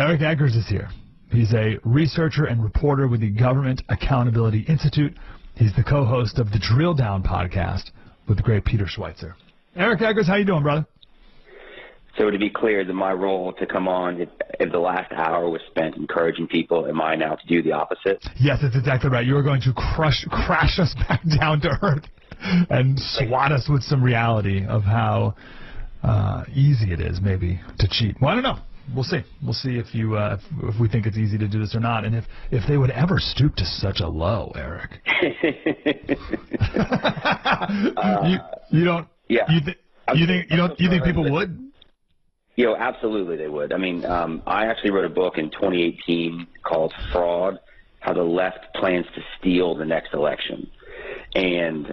Eric Eggers is here. He's a researcher and reporter with the Government Accountability Institute. He's the co-host of the Drilldown podcast with the great Peter Schweizer. Eric Eggers, how you doing, brother? So to be clear, that my role to come on, if the last hour was spent encouraging people, am I now to do the opposite? Yes, that's exactly right. You are going to crash us back down to earth and swat us with some reality of how easy it is, maybe, to cheat. Well, I don't know. We'll see. We'll see if you if we think it's easy to do this or not, and if they would ever stoop to such a low, Eric. you don't. Yeah. You think people would? Absolutely they would. I mean, I actually wrote a book in 2018 called Fraud: How the Left Plans to Steal the Next Election. And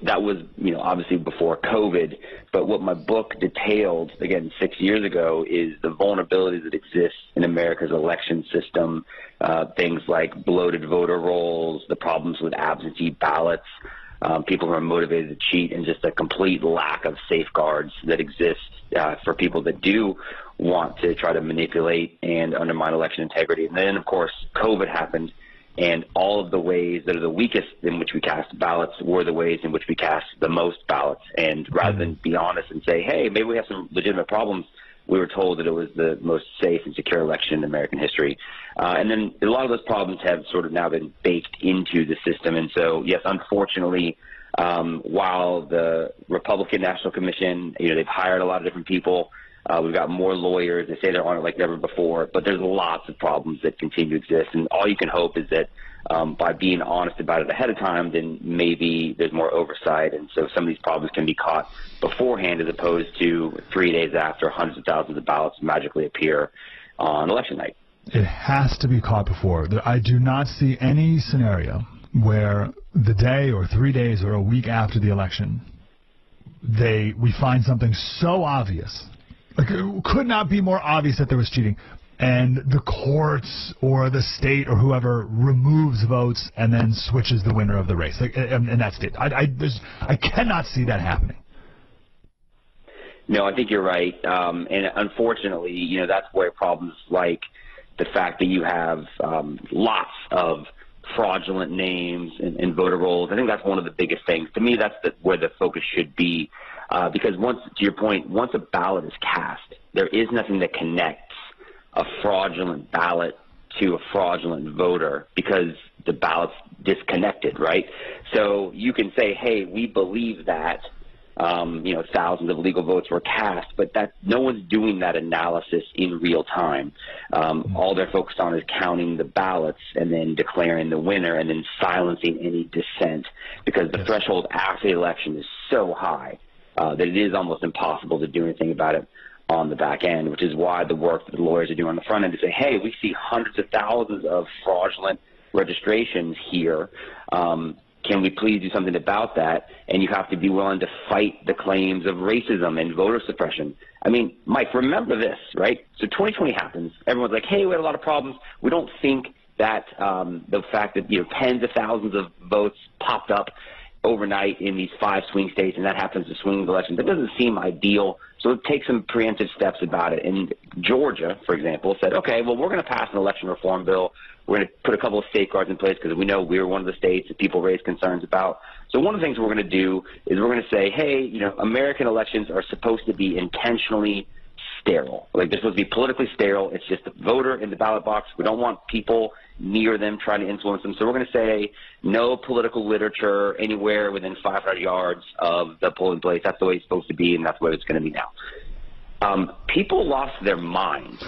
that was, obviously before COVID. But what my book detailed, again, 6 years ago, is the vulnerabilities that exist in America's election system, things like bloated voter rolls, the problems with absentee ballots, people who are motivated to cheat, and just a complete lack of safeguards that exist for people that do want to try to manipulate and undermine election integrity. And then, of course, COVID happened, and all of the ways that are the weakest in which we cast ballots were the ways in which we cast the most ballots. And rather than be honest and say, hey, maybe we have some legitimate problems, we were told that it was the most safe and secure election in American history. And then a lot of those problems have sort of now been baked into the system. And so, yes, unfortunately, while the Republican National Commission, they've hired a lot of different people, we've got more lawyers. They say they're on it like never before, but there's lots of problems that continue to exist. And all you can hope is that by being honest about it ahead of time, then maybe there's more oversight. And so some of these problems can be caught beforehand, as opposed to 3 days after hundreds of thousands of ballots magically appear on election night. It has to be caught before. I do not see any scenario where the day or 3 days or a week after the election, we find something so obvious. Like, it could not be more obvious that there was cheating, and the courts or the state or whoever removes votes and then switches the winner of the race. And that's it. I cannot see that happening. No, I think you're right. And unfortunately, that's where problems like the fact that you have lots of fraudulent names and voter rolls, I think that's one of the biggest things. To me, that's where the focus should be. Because to your point, once a ballot is cast, there is nothing that connects a fraudulent ballot to a fraudulent voter, because the ballot's disconnected, right? So you can say, hey, we believe that, thousands of legal votes were cast, but no one's doing that analysis in real time. All they're focused on is counting the ballots and then declaring the winner and then silencing any dissent, because the threshold after the election is so high that it is almost impossible to do anything about it on the back end, which is why the work that the lawyers are doing on the front end to say, hey, we see hundreds of thousands of fraudulent registrations here. Can we please do something about that? And you have to be willing to fight the claims of racism and voter suppression. I mean, Mike, remember this, right? So 2020 happens. Everyone's like, hey, we had a lot of problems. We don't think that the fact that, tens of thousands of votes popped up overnight in these 5 swing states, and that happens to swing elections, that doesn't seem ideal. So take some preemptive steps about it. And Georgia, for example, said, okay, well, we're going to pass an election reform bill. We're going to put a couple of safeguards in place because we know we're one of the states that people raise concerns about. So one of the things we're going to do is we're going to say, hey, American elections are supposed to be intentionally sterile. Like, they're supposed to be politically sterile. It's just the voter in the ballot box. We don't want people near them trying to influence them. So we're going to say no political literature anywhere within 500 yards of the polling place. That's the way it's supposed to be, and that's the way it's going to be now. People lost their minds.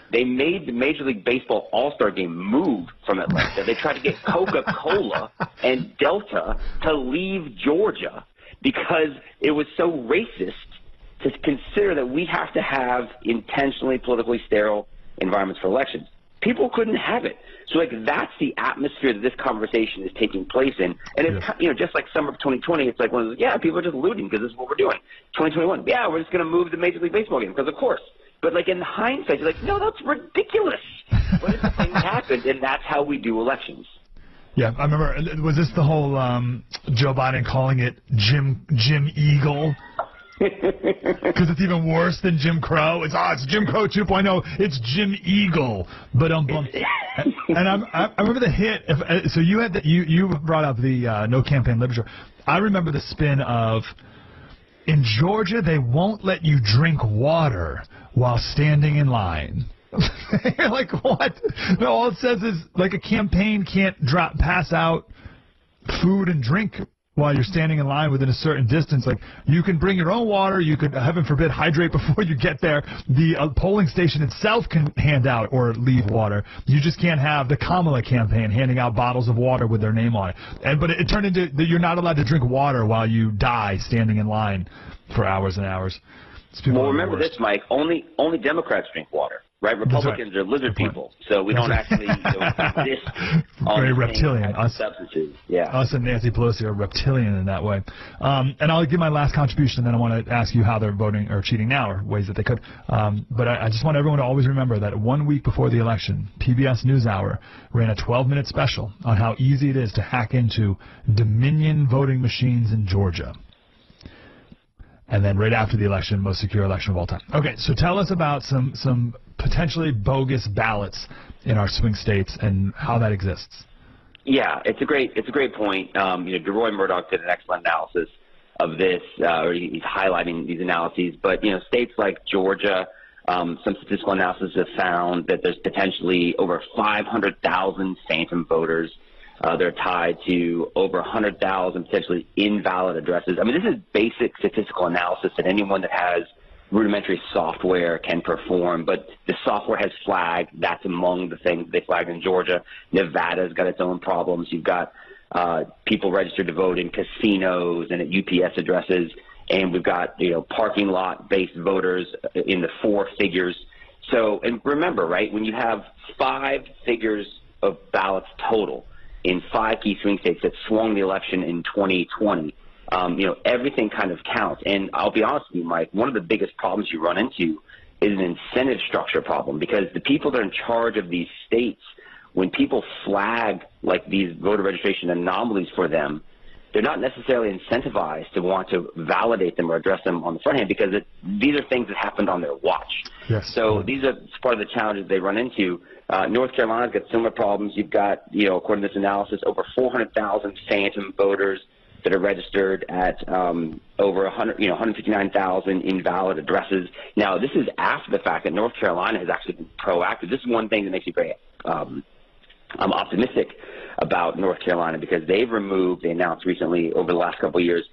They made the Major League Baseball All-Star Game move from Atlanta. They tried to get Coca-Cola and Delta to leave Georgia because it was so racist to consider that we have to have intentionally politically sterile environments for elections. People couldn't have it. So, that's the atmosphere that this conversation is taking place in. And it's, just like summer of 2020, it's like one of those, people are just looting because this is what we're doing. 2021, we're just going to move the Major League Baseball game because, of course. But, in hindsight, you're like, no, that's ridiculous. But it's the thing that happened, and that's how we do elections. Yeah, I remember, was this the whole Joe Biden calling it Jim Eagle? Because it's even worse than Jim Crow. It's Jim Crow 2.0. It's Jim Eagle. But and I remember the hit. So you had you brought up the no campaign literature. I remember the spin of, in Georgia they won't let you drink water while standing in line. You're like, what? No, all it says is like a campaign can't pass out food and drink while you're standing in line within a certain distance. Like, you can bring your own water. You could, heaven forbid, hydrate before you get there. The polling station itself can hand out or leave water. You just can't have the Kamala campaign handing out bottles of water with their name on it. But it turned into that you're not allowed to drink water while you die standing in line for hours and hours. Well, remember this, Mike. Only Democrats drink water. Right, Republicans are lizard people, so we don't actually exist on very reptilian. Substances. Yeah, us and Nancy Pelosi are reptilian in that way. And I'll give my last contribution, and then I want to ask you how they're voting or cheating now, or ways that they could. But I just want everyone to always remember that 1 week before the election, PBS NewsHour ran a 12-minute special on how easy it is to hack into Dominion voting machines in Georgia. And then right after the election, most secure election of all time. Okay, so tell us about some potentially bogus ballots in our swing states and how that exists. Yeah, it's a great point. DeRoy Murdoch did an excellent analysis of this. He's highlighting these analyses. But states like Georgia, some statistical analysis have found that there's potentially over 500,000 phantom voters. They're tied to over 100,000 potentially invalid addresses. I mean, this is basic statistical analysis that anyone that has rudimentary software can perform, but the software has flagged. That's among the things they flagged in Georgia. Nevada's got its own problems. You've got people registered to vote in casinos and at UPS addresses, and we've got parking lot-based voters in the 4 figures. So, and remember, right, when you have 5 figures of ballots total in 5 key swing states that swung the election in 2020, everything kind of counts. And I'll be honest with you, Mike, one of the biggest problems you run into is an incentive structure problem, because the people that are in charge of these states, when people flag like these voter registration anomalies for them, they're not necessarily incentivized to want to validate them or address them on the front end, because these are things that happened on their watch. Yes. So these are part of the challenges they run into. North Carolina's got similar problems. You've got, according to this analysis, over 400,000 phantom voters that are registered at over 159,000 invalid addresses. Now, this is after the fact that North Carolina has actually been proactive. This is one thing that makes me very I'm optimistic about North Carolina, because they've removed, they announced recently over the last couple of years,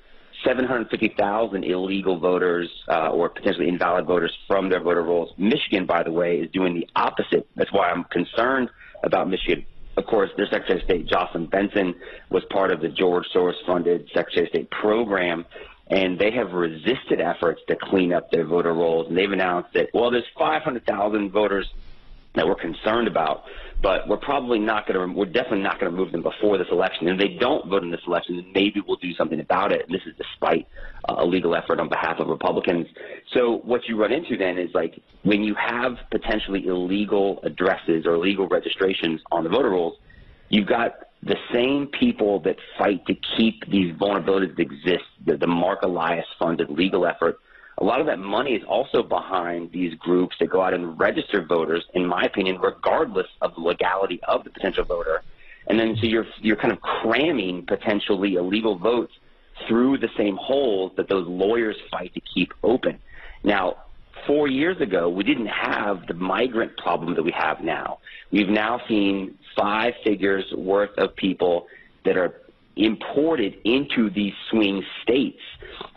750,000 illegal voters or potentially invalid voters from their voter rolls. Michigan, by the way, is doing the opposite. That's why I'm concerned about Michigan. Of course, their Secretary of State, Jocelyn Benson, was part of the George Soros-funded Secretary of State program, and they have resisted efforts to clean up their voter rolls. And they've announced that, well, there's 500,000 voters that we're concerned about, but we're definitely not going to remove them before this election. And if they don't vote in this election, then maybe we'll do something about it. And this is despite a legal effort on behalf of Republicans. So what you run into then is, like, when you have potentially illegal addresses or illegal registrations on the voter rolls, you've got the same people that fight to keep these vulnerabilities that exist, the Mark Elias-funded legal effort. A lot of that money is also behind these groups that go out and register voters, in my opinion, regardless of the legality of the potential voter. And then so you're kind of cramming potentially illegal votes through the same holes that those lawyers fight to keep open. Now, 4 years ago, we didn't have the migrant problem that we have now. We've now seen 5 figures worth of people that are imported into these swing states.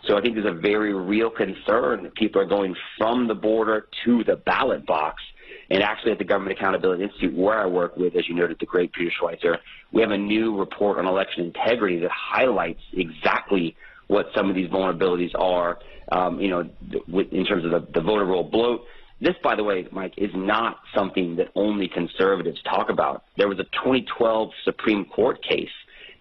So I think there's a very real concern that people are going from the border to the ballot box. And actually at the Government Accountability Institute, where I work with, as you noted, the great Peter Schweizer, we have a new report on election integrity that highlights exactly what some of these vulnerabilities are, in terms of the voter roll bloat. This, by the way, Mike, is not something that only conservatives talk about. There was a 2012 Supreme Court case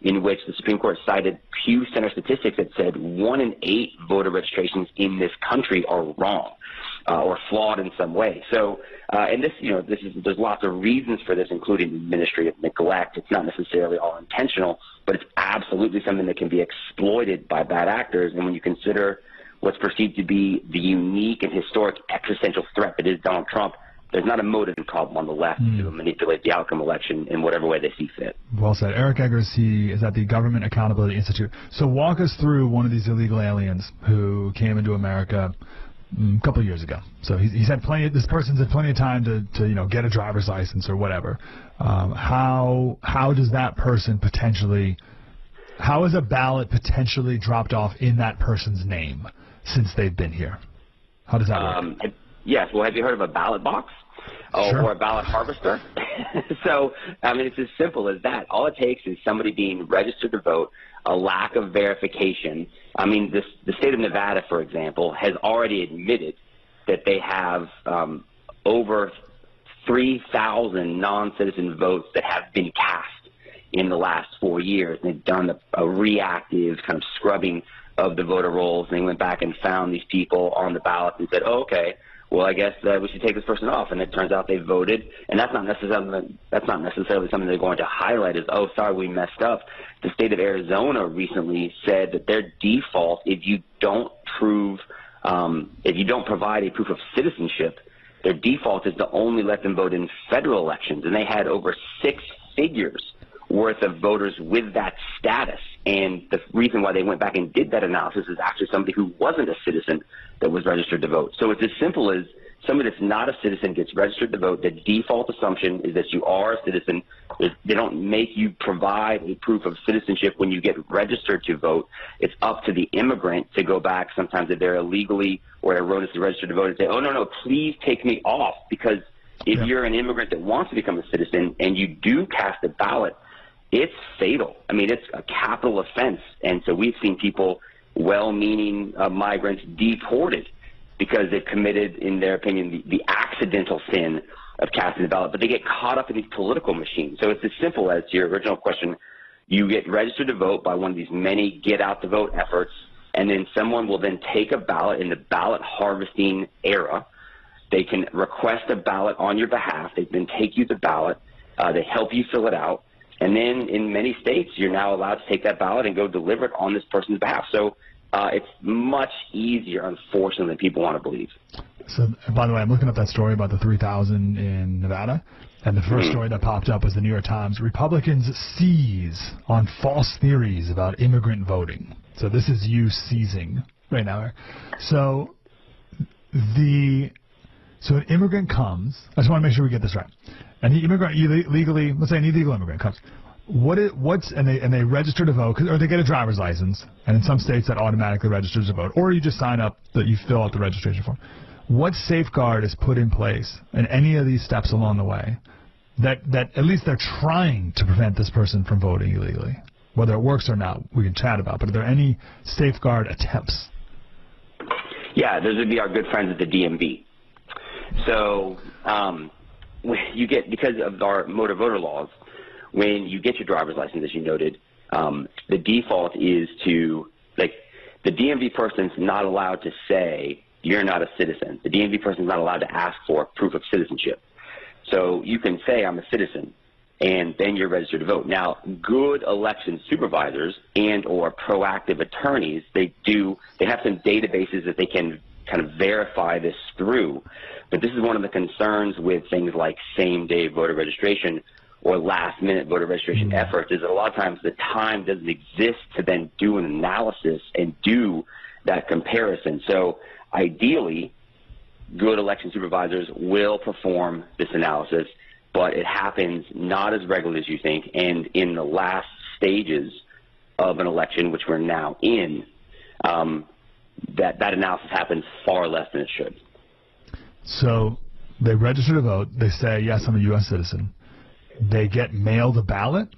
in which the Supreme Court cited Pew Center statistics that said 1 in 8 voter registrations in this country are wrong or flawed in some way. So, and this, there's lots of reasons for this, including administrative neglect. It's not necessarily all intentional, but it's absolutely something that can be exploited by bad actors. And when you consider what's perceived to be the unique and historic existential threat that is Donald Trump, there's not a motive problem on the left to manipulate the outcome election in whatever way they see fit. Well said. Eric Eggers, he is at the Government Accountability Institute. So walk us through one of these illegal aliens who came into America a couple of years ago. So he's had plenty. This person's had plenty of time to get a driver's license or whatever. How does that person potentially? How is a ballot potentially dropped off in that person's name since they've been here? How does that work? Yes. Well, have you heard of a ballot box? Sure. Or a ballot harvester? So, I mean, it's as simple as that. All it takes is somebody being registered to vote, a lack of verification. I mean, the state of Nevada, for example, has already admitted that they have over 3,000 non-citizen votes that have been cast in the last 4 years. And they've done a reactive kind of scrubbing of the voter rolls, and they went back and found these people on the ballot and said, oh, okay, well, I guess we should take this person off. And it turns out they voted, and that's not necessarily something they're going to highlight as, oh, sorry, we messed up. The state of Arizona recently said that their default, if you don't provide a proof of citizenship, their default is to only let them vote in federal elections. And they had over 6 figures worth of voters with that status. And the reason why they went back and did that analysis is actually somebody who wasn't a citizen that was registered to vote. So it's as simple as somebody that's not a citizen gets registered to vote. The default assumption is that you are a citizen. They don't make you provide a proof of citizenship when you get registered to vote. It's up to the immigrant to go back sometimes if they're illegally or erroneously registered to vote and say, oh, no, please take me off. Because if you're an immigrant that wants to become a citizen and you do cast a ballot, it's fatal. I mean, it's a capital offense. And so we've seen people, well-meaning migrants, deported because they've committed, in their opinion, the accidental sin of casting the ballot. But they get caught up in these political machines. So it's as simple as, to your original question, you get registered to vote by one of these many get-out-the-vote efforts, and then someone will then take a ballot in the ballot harvesting era. They can request a ballot on your behalf. They then take you the ballot. They help you fill it out. And then in many states, you're now allowed to take that ballot and go deliver it on this person's behalf. So it's much easier, unfortunately, than people want to believe. So, by the way, I'm looking up that story about the 3,000 in Nevada. And the first story that popped up was the New York Times. Republicans seize on false theories about immigrant voting. So this is you seizing right now, Eric. So an immigrant comes. I just want to make sure we get this right. And the immigrant legally, let's say an illegal immigrant comes. And they register to vote, or they get a driver's license, and in some states that automatically registers to vote, or you just sign up that you fill out the registration form. What safeguard is put in place in any of these steps along the way that at least they're trying to prevent this person from voting illegally? Whether it works or not, we can chat about. But are there any safeguard attempts? Yeah, those would be our good friends at the DMV. So you get, because of our motor voter laws, when you get your driver's license, as you noted, the default is to, like, the DMV person's not allowed to say you're not a citizen. The DMV person's not allowed to ask for proof of citizenship. So you can say I'm a citizen, and then you're registered to vote. Now, good election supervisors and or proactive attorneys, they have some databases that they can kind of verify this through. But this is one of the concerns with things like same-day voter registration or last-minute voter registration efforts, is that a lot of times the time doesn't exist to then do an analysis and do that comparison. So ideally, good election supervisors will perform this analysis, but it happens not as regularly as you think. And in the last stages of an election, which we're now in, that analysis happens far less than it should. So they register to vote. They say, yes, I'm a U.S. citizen. They get mailed a ballot?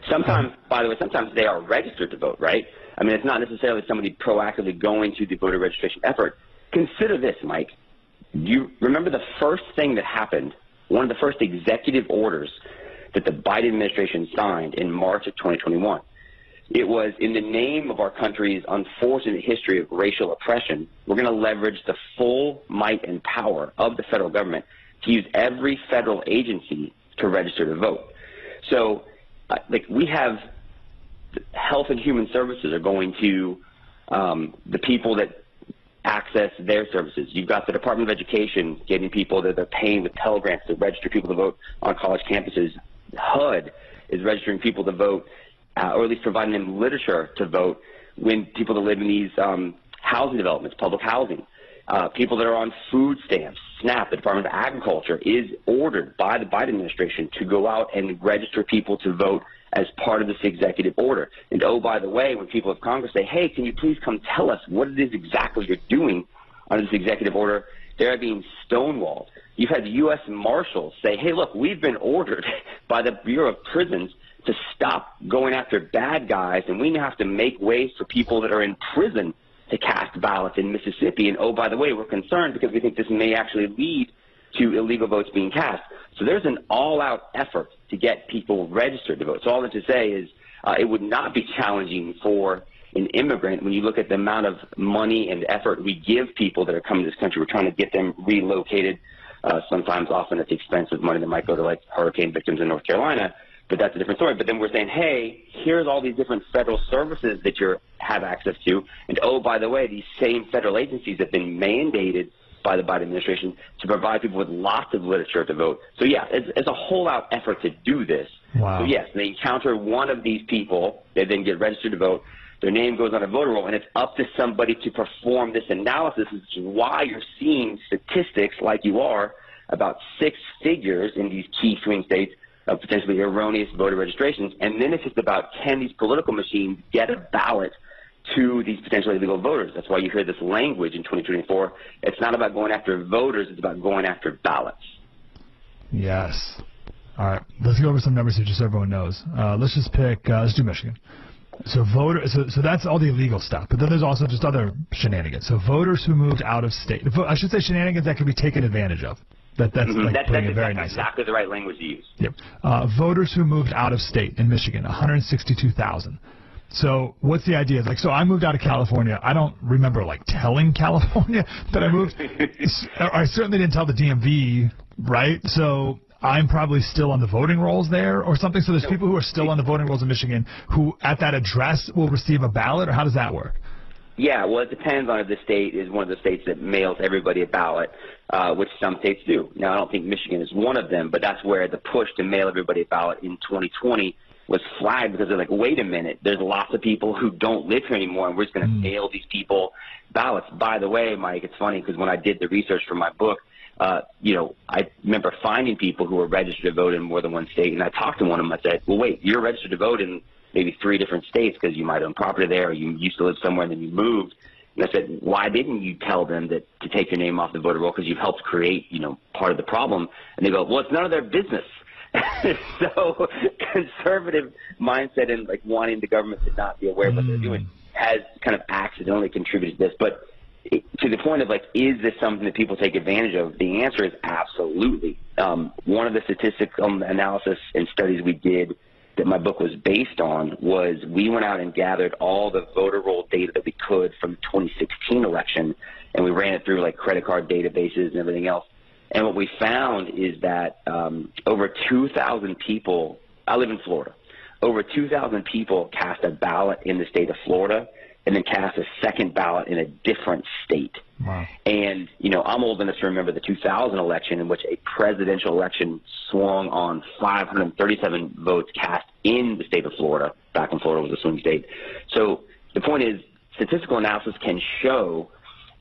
Sometimes, by the way, sometimes they are registered to vote, right? I mean, it's not necessarily somebody proactively going to the voter registration effort. Consider this, Mike. You remember the first thing that happened, one of the first executive orders that the Biden administration signed in March of 2021. It was, in the name of our country's unfortunate history of racial oppression, we're going to leverage the full might and power of the federal government to use every federal agency to register to vote. So, we have Health and Human Services are going to the people that access their services. You've got the Department of Education getting people that they're paying with Pell Grants to register people to vote on college campuses. HUD is registering people to vote, or at least providing them literature to vote when people that live in these housing developments, public housing. People that are on food stamps, SNAP, the Department of Agriculture is ordered by the Biden administration to go out and register people to vote as part of this executive order. And oh, by the way, when people of Congress say, hey, can you please come tell us what it is exactly you're doing under this executive order, they're being stonewalled. You've had the U.S. Marshals say, hey, look, we've been ordered by the Bureau of Prisons to stop going after bad guys, and we now have to make ways for people that are in prison to cast ballots in Mississippi. And oh, by the way, we're concerned because we think this may actually lead to illegal votes being cast. So there's an all-out effort to get people registered to vote. So all that to say is it would not be challenging for an immigrant when you look at the amount of money and effort we give people that are coming to this country. We're trying to get them relocated, sometimes often at the expense of money that might go to, like, hurricane victims in North Carolina. But that's a different story. But then we're saying, hey, here's all these different federal services that you have access to. And, oh, by the way, these same federal agencies have been mandated by the Biden administration to provide people with lots of literature to vote. So, yeah, it's a whole-out effort to do this. Wow. So, yes, they encounter one of these people. They then get registered to vote. Their name goes on a voter roll, and it's up to somebody to perform this analysis, which is why you're seeing statistics like you are about 6 figures in these key swing states of potentially erroneous voter registrations. And then it's just about, can these political machines get a ballot to these potentially illegal voters? That's why you hear this language in 2024. It's not about going after voters. It's about going after ballots. Yes. All right. Let's go over some numbers here just so everyone knows. Let's just pick, let's do Michigan. So so that's all the illegal stuff. But then there's also just other shenanigans. So voters who moved out of state. I should say shenanigans that can be taken advantage of. That's exactly the right language to use. Yep. Voters who moved out of state in Michigan, 162,000. So what's the idea? Like, so I moved out of California. I don't remember, like, telling California that I moved. I certainly didn't tell the DMV, right? So I'm probably still on the voting rolls there or something. So there's people who are still on the voting rolls in Michigan who at that address will receive a ballot, or how does that work? Yeah, well, it depends on if the state is one of the states that mails everybody a ballot, which some states do. Now, I don't think Michigan is one of them, but that's where the push to mail everybody a ballot in 2020 was flagged, because they're like, wait a minute, there's lots of people who don't live here anymore, and we're just going to mail these people ballots. By the way, Mike, it's funny because when I did the research for my book, I remember finding people who were registered to vote in more than one state, and I talked to one of them. I said, well, wait, you're registered to vote in maybe 3 different states because you might own property there, or you used to live somewhere and then you moved. And I said, why didn't you tell them that to take your name off the voter roll because you've helped create, part of the problem? And they go, well, it's none of their business. So conservative mindset and, like, wanting the government to not be aware of what they're doing has kind of accidentally contributed to this. But to the point of, like, is this something that people take advantage of? The answer is absolutely. One of the statistical analysis and studies we did that my book was based on was we went out and gathered all the voter roll data that we could from the 2016 election, and we ran it through, like, credit card databases and everything else. And what we found is that over 2,000 people – I live in Florida – over 2,000 people cast a ballot in the state of Florida and then cast a second ballot in a different state. Wow. And, I'm old enough to remember the 2000 election in which a presidential election swung on 537 votes cast in the state of Florida, back when Florida was a swing state. So the point is, statistical analysis can show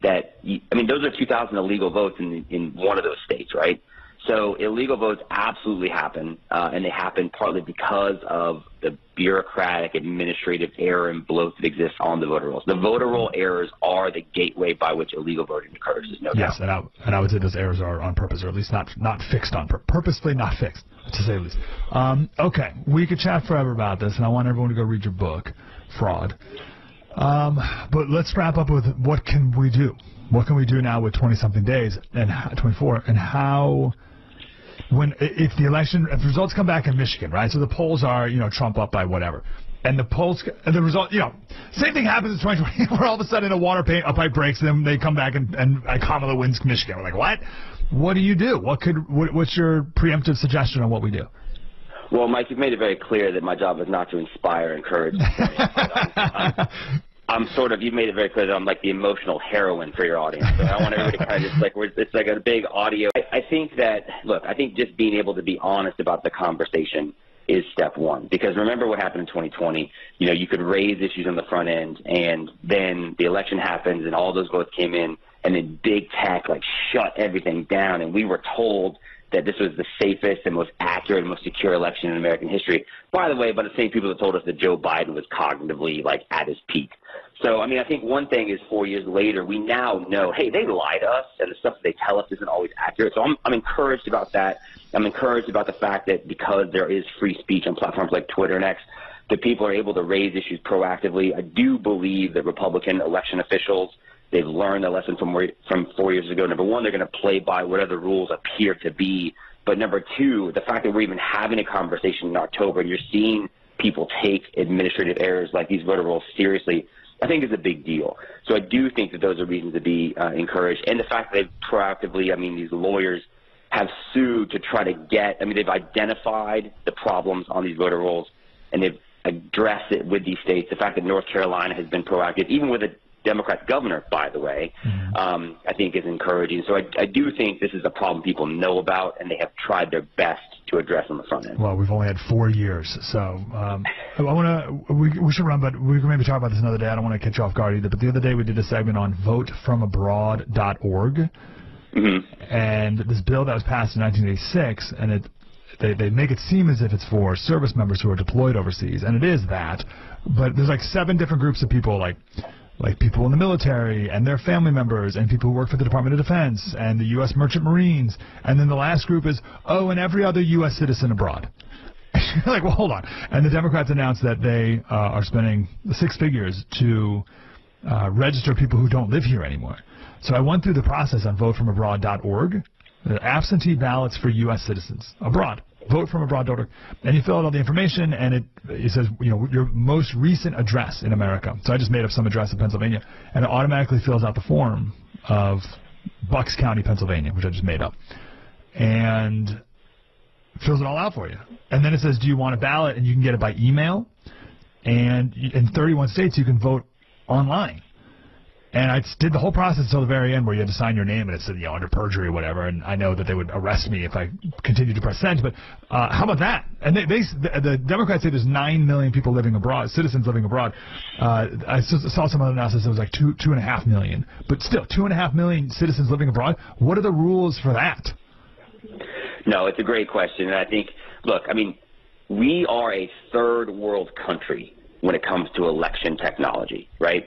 that, those are 2,000 illegal votes in one of those states, right? So illegal votes absolutely happen, and they happen partly because of the bureaucratic, administrative error and bloat that exists on the voter rolls. The voter roll errors are the gateway by which illegal voting occurs, there's no doubt. Yes, and I would say those errors are on purpose, or at least not fixed on purpose. Purposefully not fixed, to say the least. Okay, we could chat forever about this, and I want everyone to go read your book, Fraud. But let's wrap up with what can we do? What can we do now with 20-something days and 24, and how... If the results come back in Michigan, right? So the polls are, Trump up by whatever. And the result, same thing happens in 2020 where all of a sudden a pipe breaks and then they come back and Kamala wins Michigan. We're like, what? What do you do? What's your preemptive suggestion on what we do? Well, Mike, you've made it very clear that my job is not to inspire, encourage. you've made it very clear that I'm like the emotional heroine for your audience. So I want everybody to kind of just like, it's like a big audio. I think that, look, I think just being able to be honest about the conversation is step one. Because remember what happened in 2020. You know, you could raise issues on the front end, and then the election happens, and all those votes came in, and then big tech like shut everything down, and we were told that this was the safest and most accurate and most secure election in American history. By the way, by the same people that told us that Joe Biden was cognitively like at his peak. So, I mean, I think one thing is 4 years later, we now know, hey, they lie to us, and the stuff that they tell us isn't always accurate. So I'm encouraged about that. I'm encouraged about the fact that because there is free speech on platforms like Twitter and X, that people are able to raise issues proactively. I do believe that Republican election officials, they've learned a lesson from 4 years ago. Number one, they're going to play by whatever the rules appear to be. But number two, the fact that we're even having a conversation in October and you're seeing people take administrative errors like these voter rolls seriously, I think is a big deal. So I do think that those are reasons to be encouraged. And the fact that they've proactively, I mean, these lawyers have sued to try to get, I mean, they've identified the problems on these voter rolls and they've addressed it with these states. The fact that North Carolina has been proactive, even with a Democrat governor, by the way, I think is encouraging. So I do think this is a problem people know about, and they have tried their best to address on the front end. Well, we've only had 4 years, so we should run, but we can maybe talk about this another day. I don't want to catch you off guard either, but the other day we did a segment on votefromabroad.org, and this bill that was passed in 1986, and they make it seem as if it's for service members who are deployed overseas, and it is that, but there's like 7 different groups of people, like people in the military and their family members and people who work for the Department of Defense and the U.S. Merchant Marines. And then the last group is, and every other U.S. citizen abroad. Like, well, hold on. And the Democrats announced that they are spending 6 figures to register people who don't live here anymore. So I went through the process on votefromabroad.org, absentee ballots for U.S. citizens abroad. Votefromabroad.org, and you fill out all the information, and it says, you know, your most recent address in America. So I just made up some address in Pennsylvania, and it automatically fills out the form of Bucks County, Pennsylvania, which I just made up, and fills it all out for you. And then it says, do you want a ballot? And you can get it by email, and in 31 states you can vote online. And I did the whole process until the very end where you had to sign your name, and it said, you know, under perjury or whatever, and I know that they would arrest me if I continued to press send, but how about that? And the Democrats say there's 9 million people living abroad, citizens living abroad. I saw some other analysis that was like 2.5 million, but still, 2.5 million citizens living abroad. What are the rules for that? No, it's a great question, and I think, look, I mean, we are a third world country when it comes to election technology, right?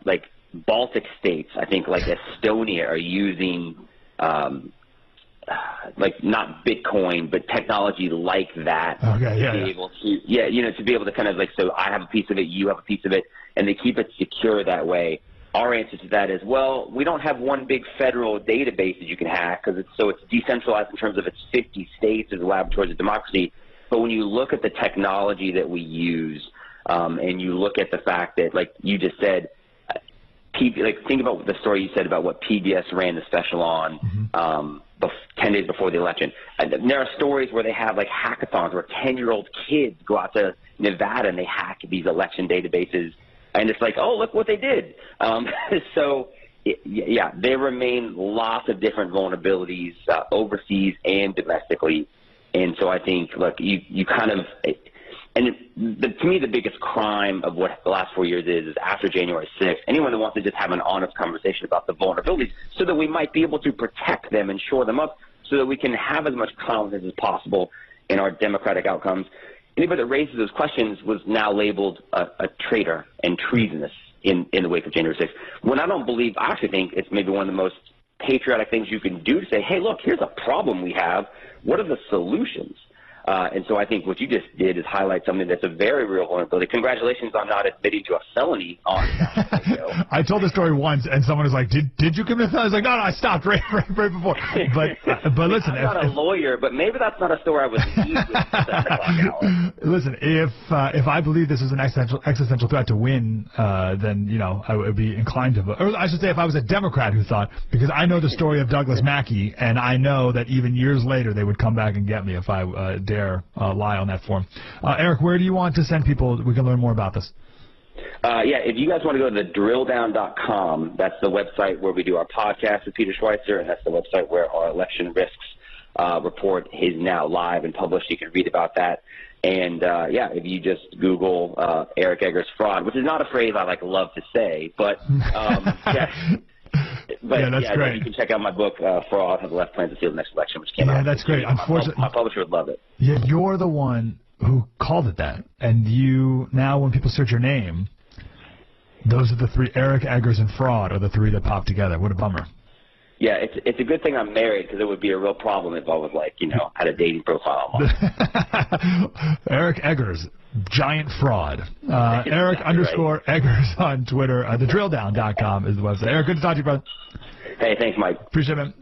Like, Baltic states, I think, like Estonia, are using, like, not Bitcoin, but technology like that to be able to, to be able to kind of like, so I have a piece of it, you have a piece of it, and they keep it secure that way. Our answer to that is, well, we don't have one big federal database that you can hack because it's decentralized in terms of its 50 states as laboratories of democracy. But when you look at the technology that we use, and you look at the fact that, like you just said, think about the story you said about what PBS ran the special on 10 days before the election. And there are stories where they have like hackathons where 10-year-old kids go out to Nevada and they hack these election databases, and it's like, oh, look what they did. So, yeah, there remain lots of different vulnerabilities overseas and domestically. And so I think, look, you kind of and to me, the biggest crime of what the last 4 years is after January 6th, anyone that wants to just have an honest conversation about the vulnerabilities so that we might be able to protect them and shore them up so that we can have as much confidence as possible in our democratic outcomes. Anybody that raises those questions was now labeled a traitor and treasonous in the wake of January 6th. When I actually think it's maybe one of the most patriotic things you can do to say, hey, look, here's a problem we have. What are the solutions? And so I think what you just did is highlight something that's a very real vulnerability. Congratulations on not admitting to a felony on that video. I told the story once, and someone was like, "Did you commit a felony?" I was like, "No, I stopped right before." But listen, I'm not a lawyer, but maybe that's not a story I was leading with at 7 o'clock hour. Listen, if I believe this is an existential threat to win, then I would be inclined to vote. Or I should say, if I was a Democrat who thought, because I know the story of Douglas Mackey, and I know that even years later they would come back and get me if I dare lie on that form. Eric, where do you want to send people we can learn more about this? Yeah, if you guys want to go to thedrilldown.com, that's the website where we do our podcast with Peter Schweizer, and that's the website where our election risks report is now live and published. You can read about that. And, yeah, if you just Google Eric Eggers fraud, which is not a phrase I love to say, but, yeah. But yeah, that's great. You can check out my book, Fraud, How the Left Plans to Steal the Next Election, which came out. Yeah, that's great. Unfortunately, my publisher would love it. Yeah, you're the one who called it that. And you, now when people search your name, those are the three, Eric, Eggers, and fraud, are the three that pop together. What a bummer. Yeah, it's a good thing I'm married, because it would be a real problem if I was had a dating profile on. Eric Eggers, giant fraud. Eric _ Eggers on Twitter. Thedrilldown.com is the website. Eric, good to talk to you, brother. Hey, thanks, Mike. Appreciate it, man.